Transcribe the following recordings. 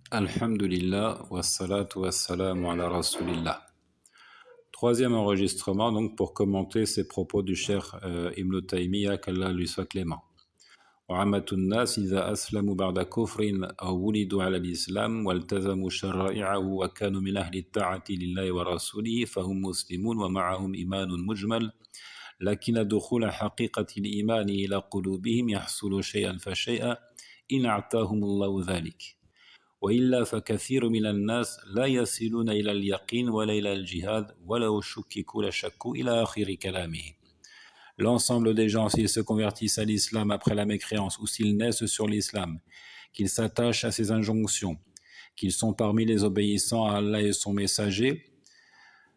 Alhamdulillah, wassalatu wassalamu ala rasulillah. Troisième enregistrement donc pour commenter ces propos du cheikh Ibn Taymiyyah, qu'Allah lui soit clément. وعامة الناس إذا أسلموا بعد كفر أو ولدوا على الإسلام والتزموا شرائعه وكانوا من أهل الطاعة لله ورسوله فهم مسلمون ومعهم إيمان مجمل لكن دخول حقيقة الإيمان إلى قلوبهم يحصل شيئا فشيئا إن أعطاهم الله ذلك وإلا فكثير من الناس لا يصلون إلى اليقين ولا إلى الجهاد ولو شككوا لشكوا إلى آخر كلامه. L'ensemble des gens, s'ils se convertissent à l'islam après la mécréance ou s'ils naissent sur l'islam, qu'ils s'attachent à ses injonctions, qu'ils sont parmi les obéissants à Allah et son messager,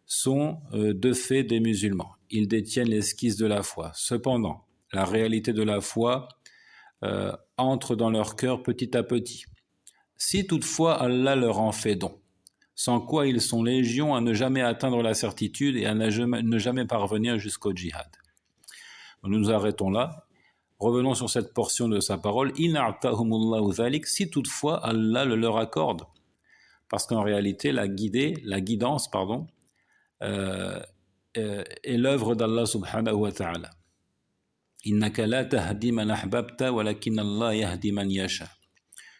sont de fait des musulmans. Ils détiennent l'esquisse de la foi. Cependant, la réalité de la foi entre dans leur cœur petit à petit. Si toutefois Allah leur en fait don, sans quoi ils sont légions à ne jamais atteindre la certitude et à ne jamais parvenir jusqu'au djihad. Nous nous arrêtons là. Revenons sur cette portion de sa parole. Si toutefois Allah le leur accorde. Parce qu'en réalité, la guidance, est l'œuvre d'Allah subhanahu wa ta'ala. Innaka la tahdi man ahbabta walakin Allah yahdi man yasha.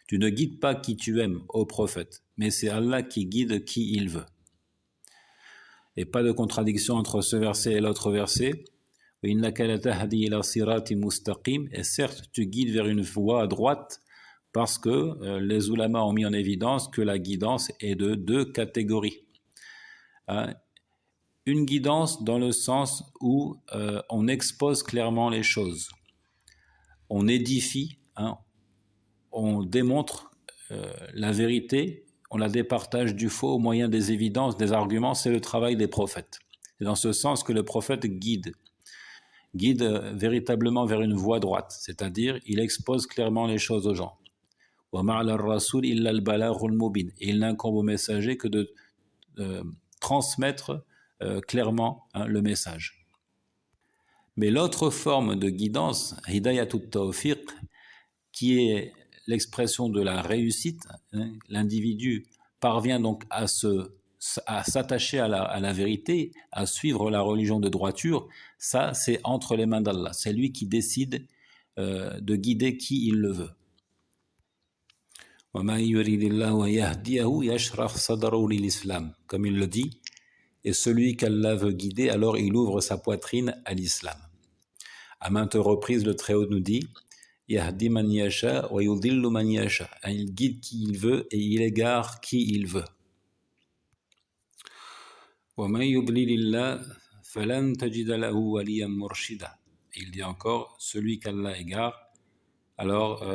Tu ne guides pas qui tu aimes, ô prophète, mais c'est Allah qui guide qui il veut. Et pas de contradiction entre ce verset et l'autre verset. Et certes, tu guides vers une voie droite parce que les ulamas ont mis en évidence que la guidance est de deux catégories. Une guidance dans le sens où on expose clairement les choses. On édifie, on démontre la vérité, on la départage du faux au moyen des évidences, des arguments, c'est le travail des prophètes. C'est dans ce sens que le prophète guide véritablement vers une voie droite, c'est-à-dire il expose clairement les choses aux gens. Et il n'incombe au messager que de transmettre clairement le message. Mais l'autre forme de guidance, hidayatut tawfiq, qui est l'expression de la réussite, l'individu parvient donc à s'attacher à la vérité, à suivre la religion de droiture, ça c'est entre les mains d'Allah. C'est lui qui décide de guider qui il le veut. Comme il le dit, et celui qu'Allah veut guider, alors il ouvre sa poitrine à l'islam. À maintes reprises, le Très-Haut nous dit Yahdi man yasha wa yudillu man yasha. Il guide qui il veut et il égare qui il veut. Il dit encore, celui qu'Allah égare, alors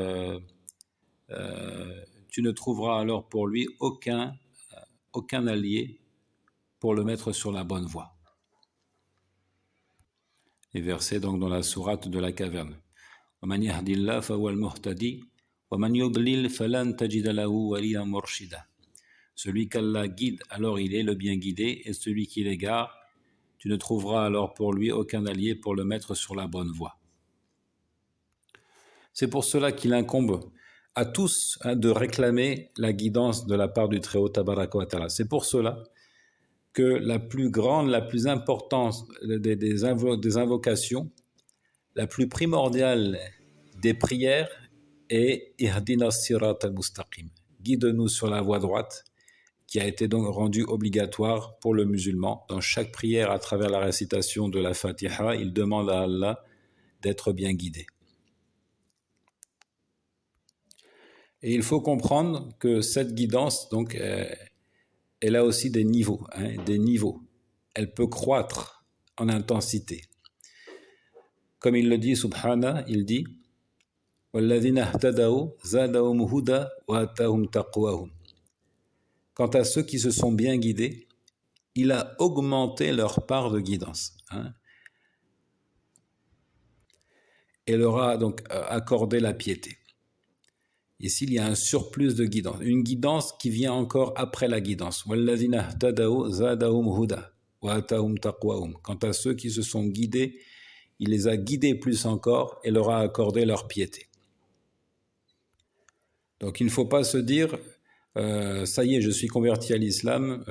tu ne trouveras alors pour lui aucun allié pour le mettre sur la bonne voie. Les versets donc dans la sourate de la caverne. وَمَنْ يَهْدِ اللَّهُ فَهُوَ الْمُهْتَدِي وَمَنْ يُضْلِلْ فَلَنْ تَجِدَ لَهُ وَلِيًّا مُرْشِدًا. Celui qu'Allah guide, alors il est le bien guidé, et celui qui l'égare, tu ne trouveras alors pour lui aucun allié pour le mettre sur la bonne voie. C'est pour cela qu'il incombe à tous de réclamer la guidance de la part du Très-Haut Tabaraka wa Ta'ala. C'est pour cela que la plus grande, la plus importante des invocations, la plus primordiale des prières est « Ihdina sirat al-mustaqim » « Guide-nous sur la voie droite » qui a été donc rendue obligatoire pour le musulman. Dans chaque prière, à travers la récitation de la Fatiha, il demande à Allah d'être bien guidé. Et il faut comprendre que cette guidance, donc, elle a aussi des niveaux, des niveaux. Elle peut croître en intensité. Comme il le dit, subhana, il dit وَالَّذِينَ اهْتَدَوْا زَادَهُمْ هُدًى وَآتَاهُمْ تَقْوَاهُمْ. Quant à ceux qui se sont bien guidés, il a augmenté leur part de guidance. Et leur a donc accordé la piété. Ici, il y a un surplus de guidance, une guidance qui vient encore après la guidance. وَالَّذِينَ اهْتَدَوْا زَادَهُمْ هُدًى وَآتَاهُمْ تَقْوَاهُمْ. Quant à ceux qui se sont guidés, il les a guidés plus encore et leur a accordé leur piété. Donc il ne faut pas se dire ça y est, je suis converti à l'islam,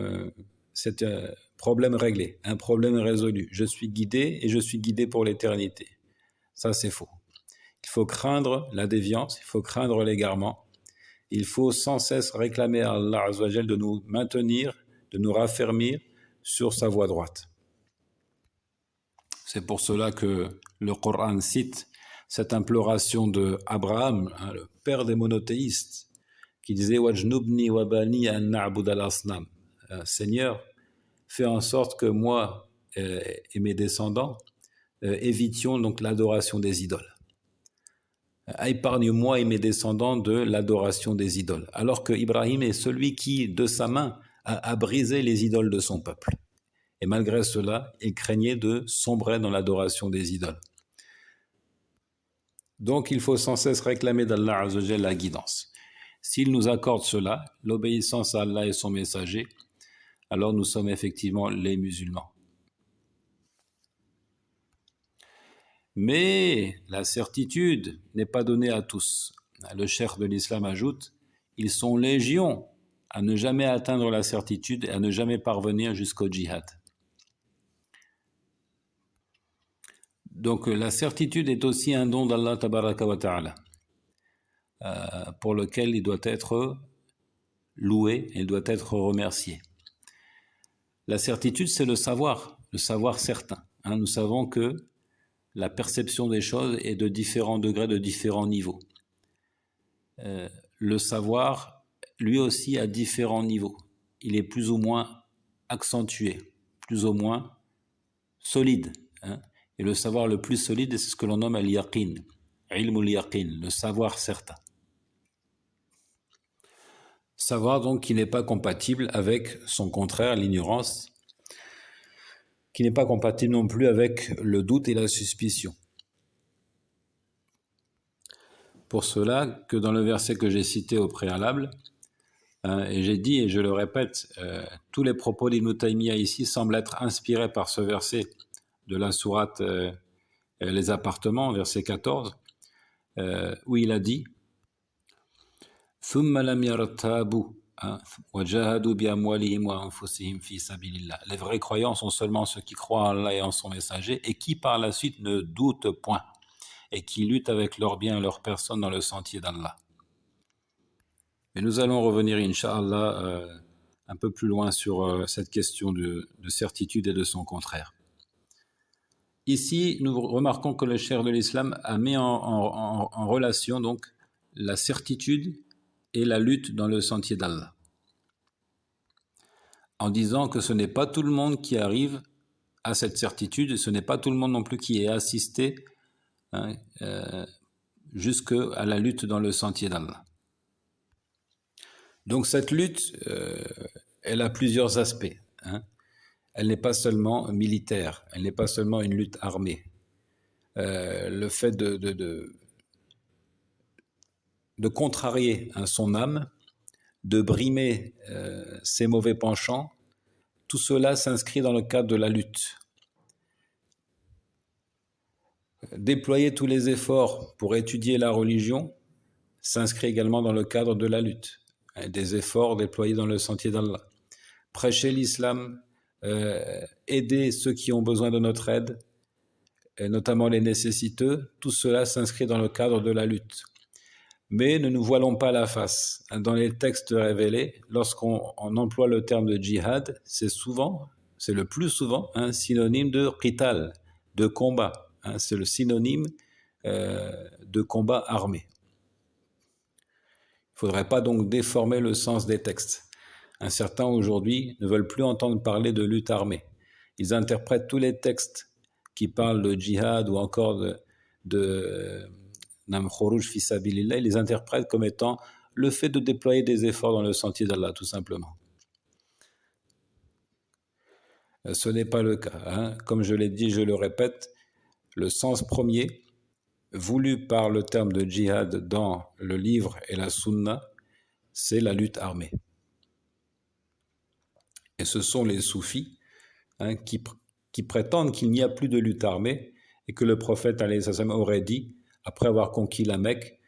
c'est un problème réglé, un problème résolu. Je suis guidé et je suis guidé pour l'éternité. Ça, c'est faux. Il faut craindre la déviance, il faut craindre l'égarement. Il faut sans cesse réclamer à Allah Azza wa Jal de nous maintenir, de nous raffermir sur sa voie droite. C'est pour cela que le Coran cite cette imploration de Abraham, le père des monothéistes, qui disait Wajnubni wa bani an na'bud al-asnam. Seigneur, fais en sorte que moi et mes descendants évitions donc l'adoration des idoles. Épargne-moi et mes descendants de l'adoration des idoles. Alors que Ibrahim est celui qui, de sa main, a brisé les idoles de son peuple. Et malgré cela, il craignait de sombrer dans l'adoration des idoles. Donc il faut sans cesse réclamer d'Allah Azza wa Jalla la guidance. S'il nous accorde cela, l'obéissance à Allah et son messager, alors nous sommes effectivement les musulmans. Mais la certitude n'est pas donnée à tous. Le cheikh de l'islam ajoute, ils sont légions à ne jamais atteindre la certitude et à ne jamais parvenir jusqu'au djihad. Donc la certitude est aussi un don d'Allah tabaraka wa ta'ala, pour lequel il doit être loué et il doit être remercié. La certitude, c'est le savoir certain. Nous savons que la perception des choses est de différents degrés, de différents niveaux. Le savoir, lui aussi, à différents niveaux. Il est plus ou moins accentué, plus ou moins solide. Et le savoir le plus solide, c'est ce que l'on nomme al-yaqin, ilmul yaqin, le savoir certain. Savoir donc qui n'est pas compatible avec son contraire, l'ignorance, qui n'est pas compatible non plus avec le doute et la suspicion. Pour cela que dans le verset que j'ai cité au préalable, et j'ai dit et je le répète, tous les propos d'Ibn Taymiyyah ici semblent être inspirés par ce verset de la sourate Les appartements, verset 14, où il a dit ثم لم يرتابوا وجاهدوا بأموالهم وأنفسهم في سبيل الله. Les vrais croyants sont seulement ceux qui croient en Allah et en son messager et qui par la suite ne doutent point et qui luttent avec leurs biens et leurs personnes dans le sentier d'Allah. Mais nous allons revenir, Inch'Allah, un peu plus loin sur cette question de certitude et de son contraire. Ici, nous remarquons que le cheikh de l'islam a mis en relation donc la certitude et la lutte dans le sentier d'Allah, en disant que ce n'est pas tout le monde qui arrive à cette certitude, et ce n'est pas tout le monde non plus qui est assisté jusqu'à la lutte dans le sentier d'Allah. Donc cette lutte, elle a plusieurs aspects. Elle n'est pas seulement militaire, elle n'est pas seulement une lutte armée. Le fait de contrarier son âme, de brimer ses mauvais penchants, tout cela s'inscrit dans le cadre de la lutte. Déployer tous les efforts pour étudier la religion s'inscrit également dans le cadre de la lutte, des efforts déployés dans le sentier d'Allah. Prêcher l'islam, aider ceux qui ont besoin de notre aide, et notamment les nécessiteux, tout cela s'inscrit dans le cadre de la lutte. Mais ne nous voilons pas la face. Dans les textes révélés, lorsqu'on emploie le terme de djihad, c'est le plus souvent un synonyme de qital, de combat. C'est le synonyme de combat armé. Il ne faudrait pas donc déformer le sens des textes. Certains aujourd'hui ne veulent plus entendre parler de lutte armée. Ils interprètent tous les textes qui parlent de djihad ou encore de Nam Khuruj fi sabilillah, ils les interprètent comme étant le fait de déployer des efforts dans le sentier d'Allah, tout simplement. Ce n'est pas le cas. Comme je l'ai dit, je le répète, le sens premier, voulu par le terme de djihad dans le livre et la sunna, c'est la lutte armée. Et ce sont les soufis qui prétendent qu'il n'y a plus de lutte armée et que le prophète alayhi salam aurait dit, après avoir conquis la Mecque,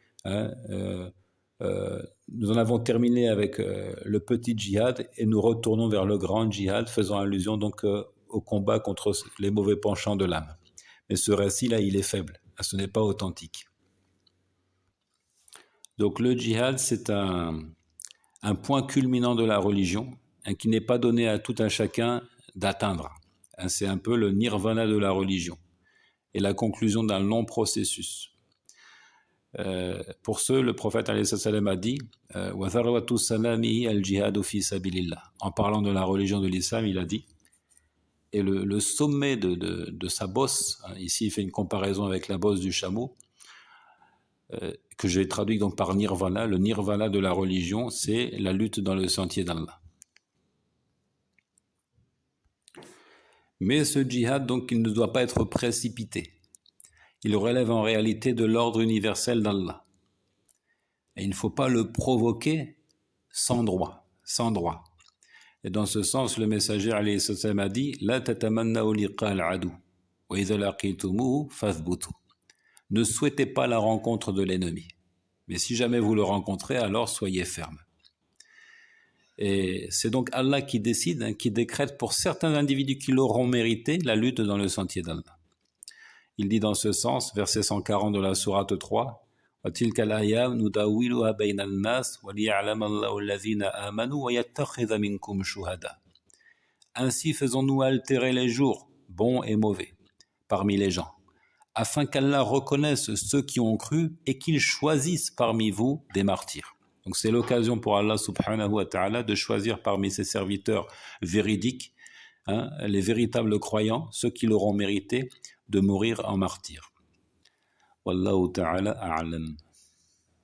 Nous en avons terminé avec le petit djihad et nous retournons vers le grand djihad, faisant allusion donc au combat contre les mauvais penchants de l'âme. Mais ce récit-là, il est faible, ce n'est pas authentique. Donc le djihad, c'est un point culminant de la religion, qui n'est pas donné à tout un chacun d'atteindre. C'est un peu le nirvana de la religion et la conclusion d'un long processus. Pour ce, le prophète alayhi salam a dit en parlant de la religion de l'islam, il a dit, et le sommet de sa bosse, ici il fait une comparaison avec la bosse du chameau, que j'ai traduit donc par nirvana. Le nirvana de la religion, c'est la lutte dans le sentier d'Allah. Mais ce djihad, donc, il ne doit pas être précipité. Il relève en réalité de l'ordre universel d'Allah. Et il ne faut pas le provoquer sans droit. Et dans ce sens, le messager alayhi salam a dit « La tatamanna'u liqa'al adu, wa idha laqitumuhu fathbutu » Ne souhaitez pas la rencontre de l'ennemi. Mais si jamais vous le rencontrez, alors soyez ferme. Et c'est donc Allah qui décide, qui décrète pour certains individus qui l'auront mérité la lutte dans le sentier d'Allah. Il dit dans ce sens, verset 140 de la sourate 3, وَتِلْكَ الْأَيَّامُ نُدَاوِّلُهَا بَيْنَ النَّاسِ وَلِيَعْلَمَ اللَّهُ الَّذِينَ آمَنُوا وَيَتَّخِذَ مِنكُمْ شُهَدَاءَ. Ainsi faisons-nous altérer les jours, bons et mauvais, parmi les gens, afin qu'Allah reconnaisse ceux qui ont cru et qu'il choisisse parmi vous des martyrs. Donc c'est l'occasion pour Allah subhanahu wa ta'ala de choisir parmi ses serviteurs véridiques, les véritables croyants, ceux qui l'auront mérité de mourir en martyrs. Wallahu ta'ala a'lam.